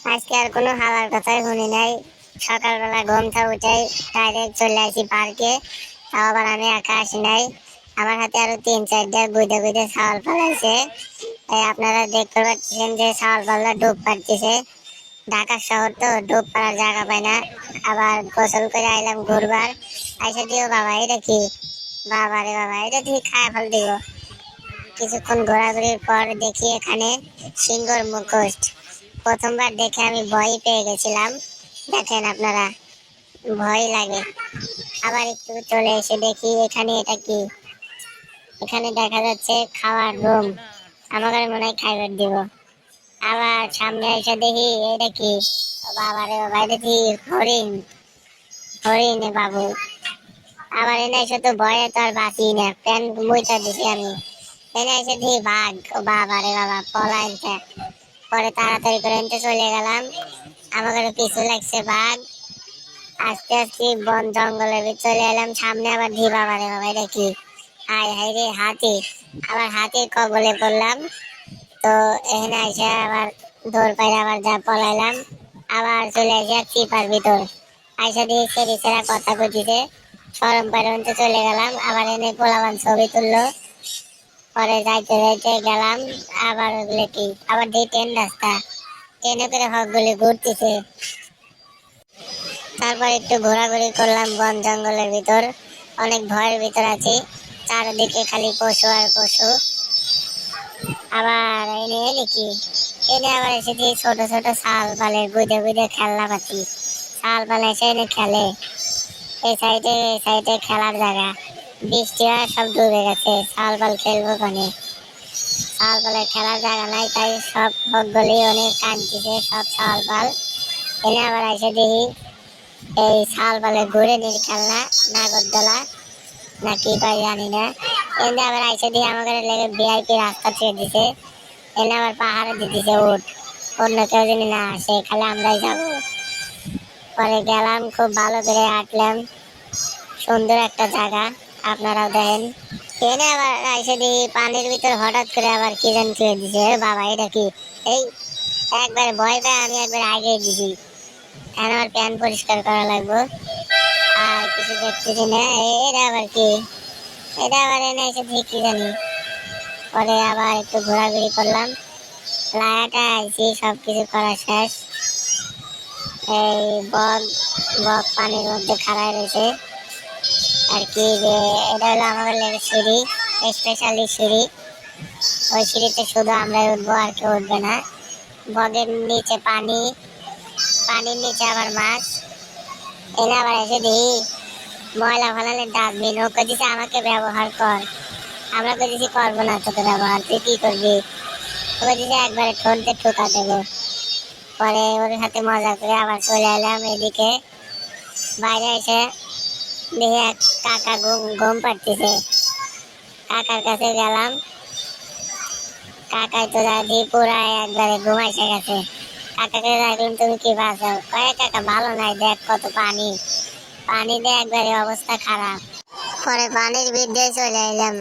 আজকে আর কোনো হালার কথাই শুনি নাই। সকালবেলা ঘুম থেকে উঠাই ডাইরেক্ট চলে আসি পার্কে। তাও আবার আমি একা আসি নাই, আমার হাতে আরো 3-4টা গুইদে গুইদে ছাগল পালাইছে। আপনারা দেখতে পাচ্ছেন যে ছাগল পাল্লা ডুব পাড়তেছে। ঢাকা শহর তো ডুব পাড়ার জায়গা পায় না। আবার গোসল করে আইলাম ঘুরবার। আইসা দিও বাবা, এটা কি? বাবা রে বাবা, এটা তুই খায় ফেল দিব। কিছুক্ষণ ঘোরাঘুরির পর দেখি এখানে সিংহর মুখোশ। প্রথমবার দেখে আমি ভয় পেয়ে গেছিলাম। দেখেন আপনারা, ভয় লাগে। আবার একটু চলে এসে দেখি এখানে এটা কি? এখানে দেখা যাচ্ছে খাওয়ার রুম। আমাকে মনে হয় খাইবার দিব। আবার সামনে এসে দেখি এটা কি? বাবা রে বাবা, এটা কি? হরিণ। হরিণ বাবু। আবার এনে এসে তো ভয়ে তো আর বাঁচি না, প্যান মুইটা দিছি আমি। এনে এসে দেখি বাঘ। ও বাবা রে বাবা, পলাইছে। পরে তাড়াতাড়ি করে এনতে চলে গেলাম। আমাকে পিছু লাগছে বাঘ। আস্তে আস্তে বন জঙ্গলের ভিতরে চলে এলাম। সামনে আবার ধি বাবা রে বাবা, এটা কি? হাই হাই রে, হাতি। আবার হাতির কবলে পড়লাম। তো এখানে এসে আবার দৌড় পাইলে আবার যা পলাইলাম। আবার চলে আসে চিপার ভিতর। আইসা দিয়ে সেরি সেরা কথা কইতেছে। সরম পাইলে চলে গেলাম। আবার এনে পোলাবান ছবি তুললো। পরে যাইতে যাইতে গেলাম আবার ওগুলো কি, আবার দিয়ে ট্রেন রাস্তা, ট্রেনে করে হকগুলি ঘুরতেছে। তারপর একটু ঘোরাঘুরি করলাম বন জঙ্গলের ভিতর। অনেক ভয়ের ভিতর আছি, চারিদিকে খালি পশু আর পশু। আবার এনে এলি কি, এনে আবার এসেছি ছোট ছোট শাল পালের গুদে গুদে খেলনা পাতি। শাল পালে এসে এনে খেলে। এই সাইডে খেলার জায়গা। বৃষ্টি হয়, সব ডুবে গেছে। শাল পাল খেলবো কোনে? শাল পালে খেলার জায়গা নাই, তাই সব হকগুলি অনেক কাঁদতেছে সব শাল পাল। এনে আবার এসে দেখি এই শাল পালে ঘুরে নির খেলনা, নাগরদোলা না কি পাই জানি না। এনে আবার এসে দিয়ে আমাকে লেগে ভিআইপি রাস্তা ছেড়ে দিছে। এনে আবার পাহাড়ে দিতেছে উঠ, অন্য কেউ যদি না আসে, খালি আমরাই যাবো। পরে গেলাম, খুব ভালো করে হাঁটলাম। সুন্দর একটা জায়গা, আপনারাও দেখেন। এনে আবার এসে দিই পানির ভিতর হঠাৎ করে আবার কি যেন ছেড়ে দিছে। বাবা, এটা কি? এই একবার ভয় পেয়ে আমি একবার আগে দিছি। এখন আমার প্যান পরিষ্কার করা লাগবে। আর কিছু দেখতেছি না। এটা আবার কি? এটা আবার এনে এসে ঠিক কি জানি। পরে আবার একটু ঘোরাঘুরি করলাম। লায়াটা আইছি, সবকিছু করা শেষ। এই বক, বক পানির মধ্যে খাড়ায় রয়েছে আর কি। যে এটা হলো আমাদের লেগে সিঁড়ি, স্পেশালি সিঁড়ি। ওই সিঁড়িতে শুধু আমরাই উঠবো, আর কেউ উঠবে না। বগের নিচে পানি, পানির নিচে আবার মাছ। এনে আবার এসে দিই ময়লা ফেলালে ডাস্টবিন। ও কেছে আমাকে ব্যবহার কর। আমরা কেছি করবো না তোকে ব্যবহার, তুই কি করবি? ও কেছে একবারে ঠোঁটে ঠুকা দেবো। পরে ওর সাথে মজা করে আবার চলে এলাম এদিকে। বাইরে এসে দেখে এক কাকা ঘুম পাড়তেছে। কাকার কাছে গেলাম। কাকাই তো দাদি পুরা একবারে ঘুমাইছে গেছে। কাকাকে দেখলাম, তুমি কি বাঁচাও? কয়ে কাকা ভালো নাই, দেখ কত পানি। পানি দিয়ে একবারে অবস্থা খারাপ। পরে পানির ভিতরে চলে এলাম।